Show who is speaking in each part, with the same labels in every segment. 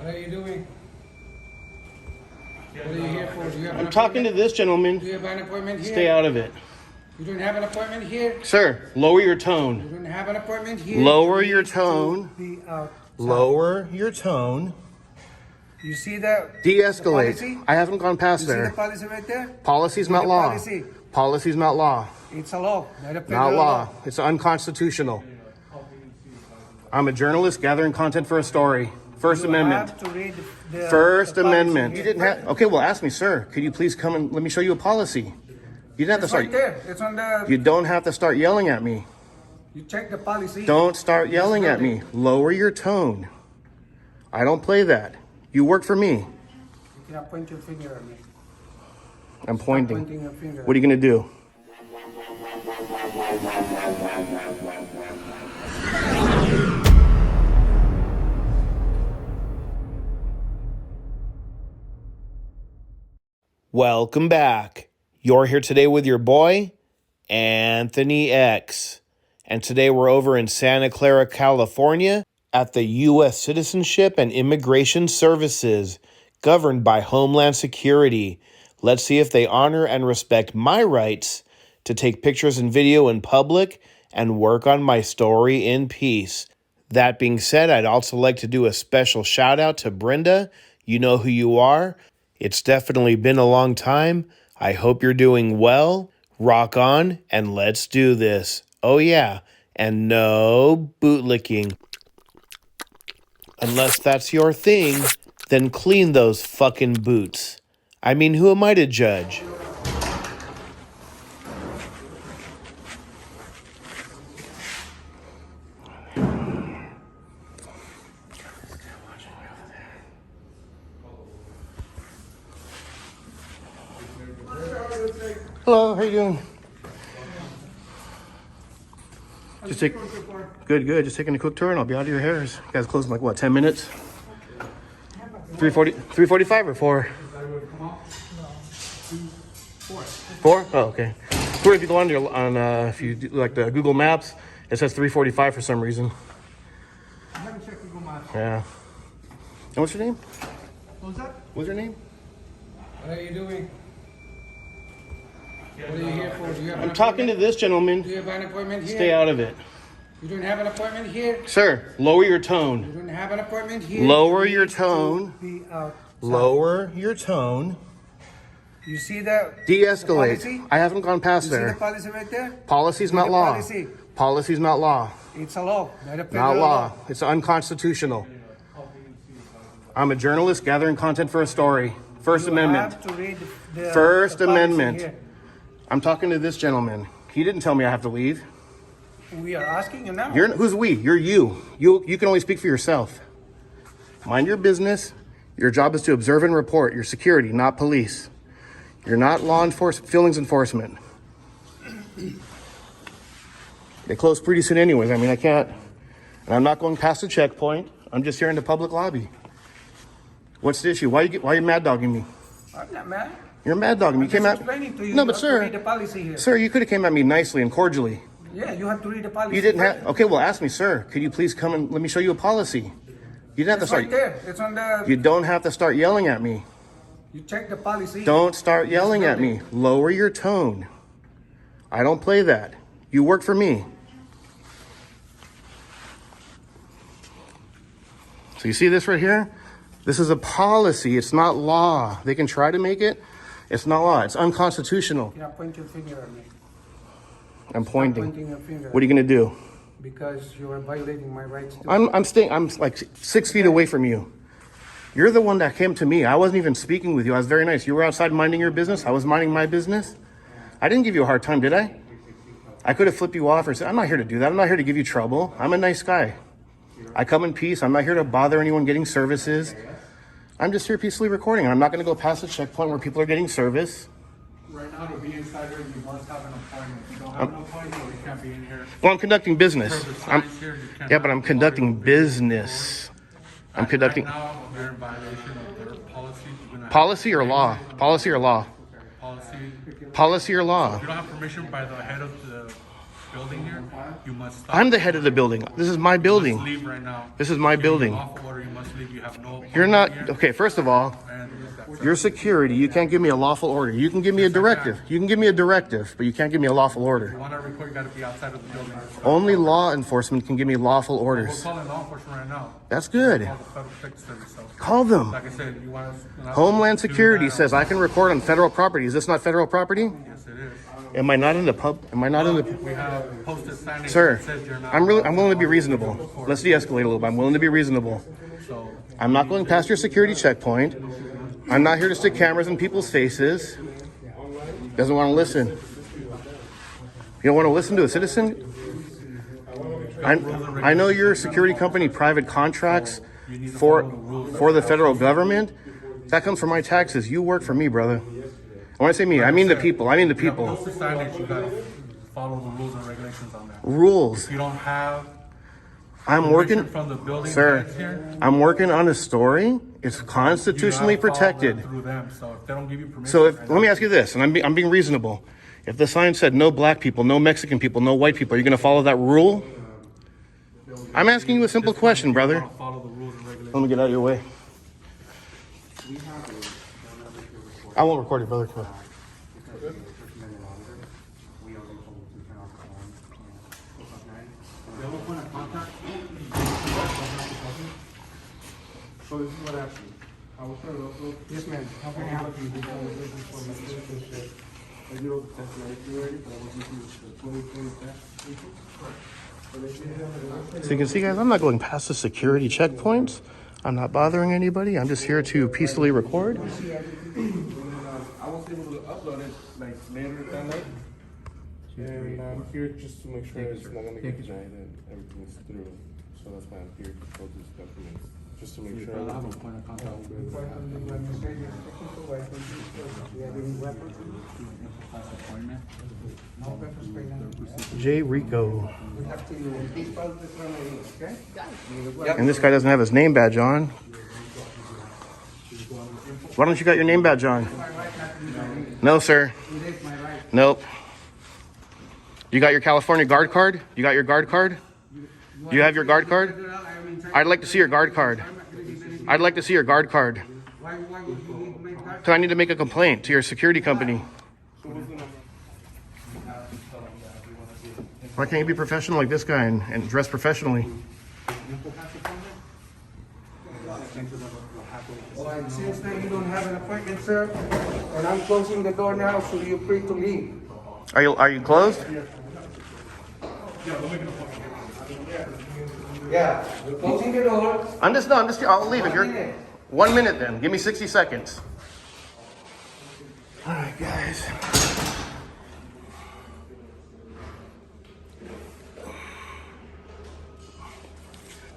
Speaker 1: What are you doing? What are you here for? Do you have
Speaker 2: I'm talking to this gentleman.
Speaker 1: Do you have an appointment here?
Speaker 2: Stay out of it.
Speaker 1: You don't have an appointment here?
Speaker 2: Sir, lower your
Speaker 1: You
Speaker 2: tone.
Speaker 1: don't have an appointment here?
Speaker 2: Lower your tone.
Speaker 1: Be out.
Speaker 2: Lower your tone.
Speaker 1: You see that?
Speaker 2: De-escalate. I haven't gone past
Speaker 1: You see the
Speaker 2: there.
Speaker 1: policy right there?
Speaker 2: Policy's not
Speaker 1: the
Speaker 2: law.
Speaker 1: policy.
Speaker 2: Policy's not law.
Speaker 1: It's a law.
Speaker 2: Not law. It's unconstitutional. I'm a journalist gathering content for a story. First Amendment.
Speaker 1: Have to read the
Speaker 2: First
Speaker 1: the policy
Speaker 2: Amendment.
Speaker 1: here.
Speaker 2: You didn't have. Okay, well, ask me, sir. Could you please come and let me show you a policy? You didn't have to
Speaker 1: It's
Speaker 2: start.
Speaker 1: right there. It's on the.
Speaker 2: You don't have to start yelling at me.
Speaker 1: You check the policy.
Speaker 2: Don't start yelling at me. Lower your tone. I don't play that. You work for me.
Speaker 1: You cannot point your finger at me.
Speaker 2: I'm pointing.
Speaker 1: Pointing your finger.
Speaker 2: What are you going to do? Welcome back. You're here today with your boy, anthonyx. And today we're over in Santa Clara, California at the U.S. Citizenship and Immigration Services, governed by Homeland Security. Let's see if they honor and respect my rights to take pictures and video in public and work on my story in peace. That being said, I'd also like to do a special shout out to Brenda. You know who you are. It's definitely been a long time. I hope you're doing well. Rock on and let's do this. Oh yeah, and no bootlicking. Unless that's your thing, then clean those fucking boots. I mean, who am I to judge? Hello, how you doing? Just take good. Just taking a quick tour and I'll be out of your hairs. You guys close in like what, 10 minutes? 3:45 or 4? 4? Oh, okay. Or if you go if you do like the Google Maps, it says 3:45 for some reason.
Speaker 1: I haven't checked Google Maps.
Speaker 2: Yeah. And what's your name?
Speaker 1: What was that?
Speaker 2: What's your name?
Speaker 1: What are you doing? What are you here for? Do you have
Speaker 2: I'm talking to this gentleman.
Speaker 1: Do you have an appointment here?
Speaker 2: Stay out of it.
Speaker 1: You don't have an appointment here?
Speaker 2: Sir, lower your
Speaker 1: You
Speaker 2: tone.
Speaker 1: don't have an appointment here?
Speaker 2: Lower your tone.
Speaker 1: Be out.
Speaker 2: Lower your tone.
Speaker 1: You see that?
Speaker 2: De-escalate.
Speaker 1: The policy?
Speaker 2: I haven't gone past
Speaker 1: You see the
Speaker 2: there.
Speaker 1: policy right there?
Speaker 2: Policy's not
Speaker 1: the
Speaker 2: law.
Speaker 1: policy.
Speaker 2: Policy's not law.
Speaker 1: It's a law.
Speaker 2: Not law. It's unconstitutional. I'm a journalist gathering content for a story. First Amendment.
Speaker 1: Have to read the
Speaker 2: First
Speaker 1: the policy
Speaker 2: Amendment.
Speaker 1: here.
Speaker 2: I'm talking to this gentleman. He didn't tell me I have to leave.
Speaker 1: We are asking you now.
Speaker 2: Who's we? You're you. You can only speak for yourself. Mind your business. Your job is to observe and report. You're security, not police. You're not law enforcement, feelings enforcement. They close pretty soon anyways. I mean, I can't. And I'm not going past the checkpoint. I'm just here in the public lobby. What's the issue? Why are you mad dogging me?
Speaker 1: I'm not mad.
Speaker 2: You're mad dogging me. You came at
Speaker 1: Explaining to you.
Speaker 2: No,
Speaker 1: You
Speaker 2: but
Speaker 1: have to read
Speaker 2: sir,
Speaker 1: the policy here.
Speaker 2: sir, you could have came at me nicely and cordially.
Speaker 1: Yeah, you have to read the policy.
Speaker 2: You didn't have. Okay, well, ask me, sir. Could you please come and let me show you a policy? You didn't have to
Speaker 1: It's
Speaker 2: start.
Speaker 1: right there. It's on the.
Speaker 2: You don't have to start yelling at me.
Speaker 1: You check the policy.
Speaker 2: Don't start yelling at me. Lower your tone. I don't play that. You work for me. So you see this right here? This is a policy. It's not law. They can try to make it. It's not law. It's unconstitutional.
Speaker 1: You cannot point your finger at me.
Speaker 2: I'm pointing.
Speaker 1: Pointing your finger.
Speaker 2: What are you going to do?
Speaker 1: Because you are violating my rights. To
Speaker 2: I'm like 6 feet away from you. You're the one that came to me. I wasn't even speaking with you. I was very nice. You were outside minding your business. I was minding my business. I didn't give you a hard time, did I? I could have flipped you off or said, I'm not here to do that. I'm not here to give you trouble. I'm a nice guy. I come in peace. I'm not here to bother anyone getting services. I'm just here peacefully recording. And I'm not going to go past the checkpoint where people are getting service.
Speaker 3: Right now, to be inside here, you must have an appointment. If you don't have an appointment, you can't be in here.
Speaker 2: Well, I'm conducting business.
Speaker 3: Per the signs here, you cannot
Speaker 2: Yeah, but I'm
Speaker 3: be
Speaker 2: conducting
Speaker 3: audio.
Speaker 2: business. I'm conducting
Speaker 3: Right now, we're in violation of their policy. You're gonna-
Speaker 2: policy or law? Policy or law?
Speaker 3: Policy.
Speaker 2: Policy or law?
Speaker 3: You don't have permission by the head of the building here, you must stop.
Speaker 2: I'm the head of the building. This is my
Speaker 3: You must
Speaker 2: building.
Speaker 3: leave right now.
Speaker 2: This is my
Speaker 3: If you're in
Speaker 2: building.
Speaker 3: lawful order, you must leave. You have no
Speaker 2: You're not,
Speaker 3: appointment here,
Speaker 2: okay, first of all,
Speaker 3: and that's it.
Speaker 2: you're security. You can't give me a lawful order. You can give me a directive. You can give me a directive, but you can't give me a lawful
Speaker 3: If
Speaker 2: order.
Speaker 3: you want to report, you got to be outside of the building.
Speaker 2: Only law enforcement can give me lawful
Speaker 3: We're
Speaker 2: orders.
Speaker 3: calling law enforcement right now.
Speaker 2: That's good.
Speaker 3: Call the Federal Protective Service. So,
Speaker 2: Call them.
Speaker 3: like I said, you want to.
Speaker 2: Homeland Security says I can record on federal property. Is this not federal property?
Speaker 3: Yes, it is.
Speaker 2: Am I not in the pub? Am I not in the?
Speaker 3: We have posted signage
Speaker 2: Sir,
Speaker 3: that says you're not.
Speaker 2: I'm willing to be reasonable. Let's de-escalate a little bit. I'm willing to be reasonable.
Speaker 3: So,
Speaker 2: I'm not going past your security checkpoint. I'm not here to stick cameras in people's faces. Doesn't want to listen. You don't want to listen to a citizen? I know you're a security company, private contracts for the federal government. That comes from my taxes. You work for me, brother. When I say me, I mean the people. I mean the
Speaker 3: you have
Speaker 2: people.
Speaker 3: posted signage. You got to follow the rules and regulations on that.
Speaker 2: Rules.
Speaker 3: If you don't have
Speaker 2: I'm
Speaker 3: permission
Speaker 2: working,
Speaker 3: from the building
Speaker 2: sir.
Speaker 3: heads here,
Speaker 2: I'm working on a story. It's constitutionally
Speaker 3: you gotta follow
Speaker 2: protected.
Speaker 3: that through them. So if they don't give you permission,
Speaker 2: So let me ask you this, and I'm being reasonable. If the sign said no black people, no Mexican people, no white people, are you going to follow that rule? I'm asking you a simple question, brother.
Speaker 3: follow the rules and regulations.
Speaker 2: Let me get out of your way. I won't record it, brother. Come on.
Speaker 1: So this is what happened. I was trying to upload. Yes, ma'am. How can I help you? This is for my citizenship. I did all the tests already, but I was using the 2020 test.
Speaker 2: So you can see, guys, I'm not going past the security checkpoints. I'm not bothering anybody. I'm just here to peacefully record.
Speaker 1: I was able to upload it like later that night.
Speaker 4: And I'm here just to make sure it's not gonna get denied and everything is through. So that's why I'm here to go through this documents, just to make sure.
Speaker 3: I'll have a point of contact with you.
Speaker 2: J. Rico.
Speaker 1: We have to, this file is from me, okay?
Speaker 2: And this guy doesn't have his name badge on. Why don't you got your name badge on? No, sir.
Speaker 1: It is my right.
Speaker 2: Nope. You got your California guard card? You got your guard card? Do you have your guard card? I'd like to see your guard card. I'd like to see your guard card.
Speaker 1: Why would you need my card?
Speaker 2: Because I need to make a complaint to your security company. Why can't you be professional like this guy and dress professionally?
Speaker 1: Well, since then you don't have an appointment, sir, and I'm closing the door now, so you're free to leave.
Speaker 2: Are you closed?
Speaker 1: Yeah, we're closing the door.
Speaker 2: I'll leave if you're. 1 minute then. Give me 60 seconds. All right, guys.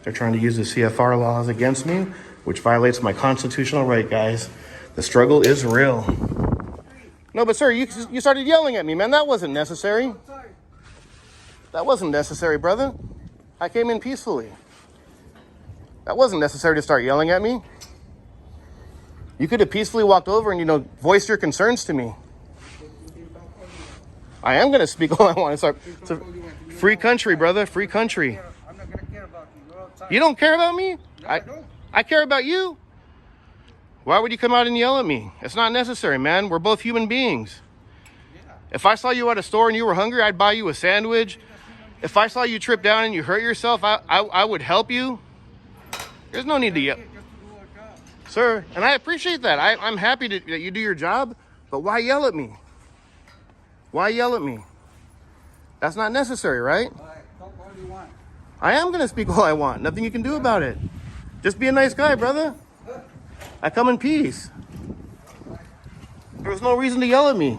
Speaker 2: They're trying to use the CFR laws against me, which violates my constitutional right, guys. The struggle is real. No, but sir, you started yelling at me, man. That wasn't necessary. That wasn't necessary, brother. I came in peacefully. That wasn't necessary to start yelling at me. You could have peacefully walked over and, voiced your concerns to me. I am going to speak all I want. It's a free country, brother. Free country.
Speaker 1: I'm not gonna care about you. You're outside.
Speaker 2: You don't care about me?
Speaker 1: I don't.
Speaker 2: I care about you. Why would you come out and yell at me? It's not necessary, man. We're both human beings. If I saw you at a store and you were hungry, I'd buy you a sandwich. If I saw you trip down and you hurt yourself, I would help you. There's no need to yell. Sir, and I appreciate that. I'm happy that you do your job, but why yell at me? Why yell at me? That's not necessary, right?
Speaker 1: All right, talk all you want.
Speaker 2: I am going to speak all I want. Nothing you can do about it. Just be a nice guy, brother. I come in peace. There was no reason to yell at me.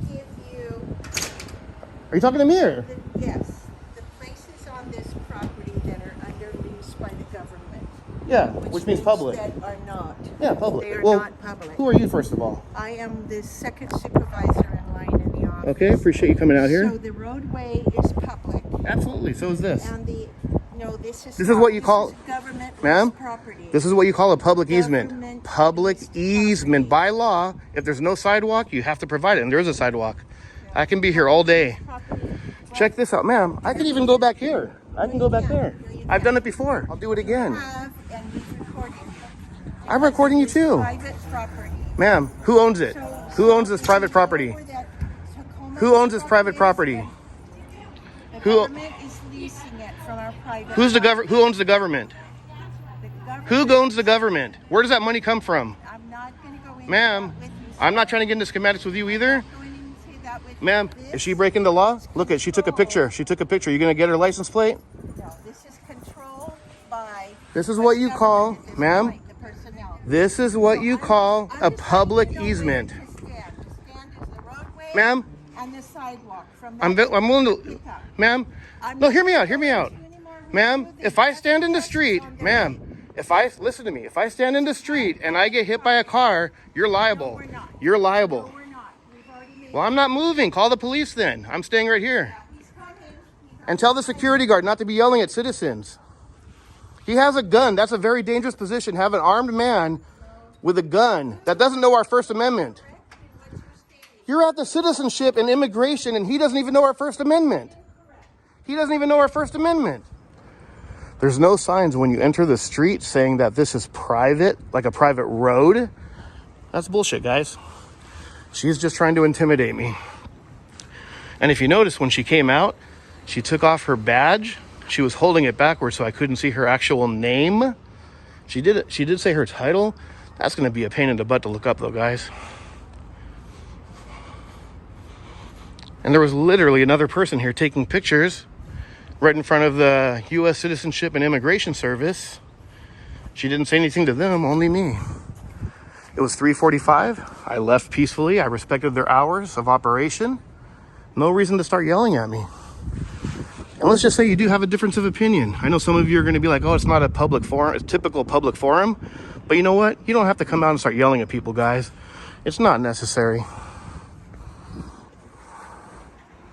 Speaker 5: Give you,
Speaker 2: Are you talking to me or?
Speaker 5: yes, the places on this property that are under lease by the government.
Speaker 2: Yeah, which means public.
Speaker 5: That are not.
Speaker 2: Yeah, public.
Speaker 5: They are
Speaker 2: Well,
Speaker 5: not public.
Speaker 2: who are you, first of all?
Speaker 5: I am the second supervisor in line in the office.
Speaker 2: Okay, appreciate you coming out
Speaker 5: So
Speaker 2: here.
Speaker 5: the roadway is public,
Speaker 2: Absolutely, so is this.
Speaker 5: and this is.
Speaker 2: This is what you call-
Speaker 5: government
Speaker 2: Ma'am,
Speaker 5: property.
Speaker 2: This is what you call a public easement.
Speaker 5: Government
Speaker 2: Public
Speaker 5: leased
Speaker 2: easement.
Speaker 5: property.
Speaker 2: By law, if there's no sidewalk, you have to provide it, and there is a sidewalk. I can be here all day.
Speaker 5: Property.
Speaker 2: Check this out, ma'am. I can even go back here. I can go back there. I've done it before. I'll do it again.
Speaker 5: Have, and he's recording.
Speaker 2: I'm recording you too.
Speaker 5: Private property.
Speaker 2: Ma'am, who owns it? Who owns this private property? Who owns this private property?
Speaker 5: The
Speaker 2: Who-
Speaker 5: government is leasing it from our private.
Speaker 2: Who owns the government? Who owns the government? Where does that money come from?
Speaker 5: I'm not going to go into
Speaker 2: Ma'am,
Speaker 5: that with you.
Speaker 2: I'm not trying to get into schematics with you either.
Speaker 5: I'm not going into that with
Speaker 2: Ma'am,
Speaker 5: you.
Speaker 2: is she breaking the law? Look at, she took a picture. She took a picture. You gonna get her license plate?
Speaker 5: No, this is controlled by.
Speaker 2: This is what you call,
Speaker 5: the
Speaker 2: ma'am,
Speaker 5: the personnel.
Speaker 2: this is what you call
Speaker 5: I'm
Speaker 2: a
Speaker 5: just
Speaker 2: public
Speaker 5: letting you know
Speaker 2: easement.
Speaker 5: where to stand. The stand is the roadway
Speaker 2: Ma'am,
Speaker 5: and the sidewalk from
Speaker 2: I'm
Speaker 5: that
Speaker 2: willing to,
Speaker 5: pick up.
Speaker 2: ma'am,
Speaker 5: I'm
Speaker 2: no,
Speaker 5: not
Speaker 2: hear me out,
Speaker 5: gonna
Speaker 2: hear me
Speaker 5: go
Speaker 2: out.
Speaker 5: into any more
Speaker 2: Ma'am,
Speaker 5: review
Speaker 2: if
Speaker 5: than
Speaker 2: I
Speaker 5: that.
Speaker 2: stand in the
Speaker 5: That's
Speaker 2: street,
Speaker 5: on their
Speaker 2: ma'am,
Speaker 5: way.
Speaker 2: listen to me, if I stand in the street and I get hit by a car, you're liable.
Speaker 5: we're not.
Speaker 2: You're
Speaker 5: No,
Speaker 2: liable.
Speaker 5: we're not. We've already made.
Speaker 2: Well, I'm not moving. Call the police then. I'm staying right here.
Speaker 5: He's coming.
Speaker 2: And tell the security guard not to be yelling at citizens. He has a gun. That's a very dangerous position. Have an armed man with a gun that doesn't know our First Amendment. You're at the Citizenship and Immigration, and he doesn't even know our First Amendment. He doesn't even know our First Amendment. There's no signs when you enter the street saying that this is private, like a private road. That's bullshit, guys. She's just trying to intimidate me. And if you notice, when she came out, she took off her badge. She was holding it backwards so I couldn't see her actual name. She did say her title. That's going to be a pain in the butt to look up, though, guys. And there was literally another person here taking pictures right in front of the U.S. Citizenship and Immigration Service. She didn't say anything to them, only me. It was 3:45. I left peacefully. I respected their hours of operation. No reason to start yelling at me. And let's just say you do have a difference of opinion. I know some of you are going to be like, oh, it's not a public forum, it's a typical public forum. But you know what? You don't have to come out and start yelling at people, guys. It's not necessary.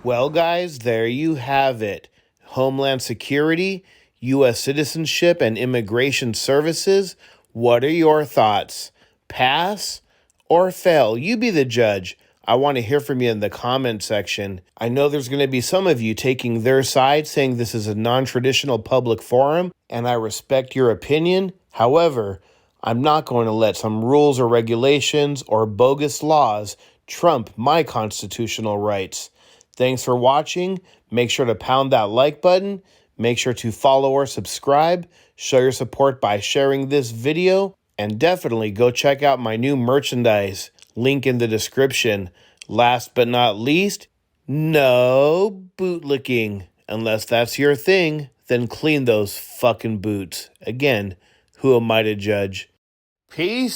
Speaker 2: Well, guys, there you have it. Homeland Security, U.S. Citizenship and Immigration Services. What are your thoughts? Pass or fail? You be the judge. I want to hear from you in the comment section. I know there's going to be some of you taking their side, saying this is a non-traditional public forum, and I respect your opinion. However, I'm not going to let some rules or regulations or bogus laws trump my constitutional rights. Thanks for watching. Make sure to pound that like button. Make sure to follow or subscribe. Show your support by sharing this video. And definitely go check out my new merchandise. Link in the description. Last but not least, no bootlicking. Unless that's your thing, then clean those fucking boots. Again, who am I to judge? Peace.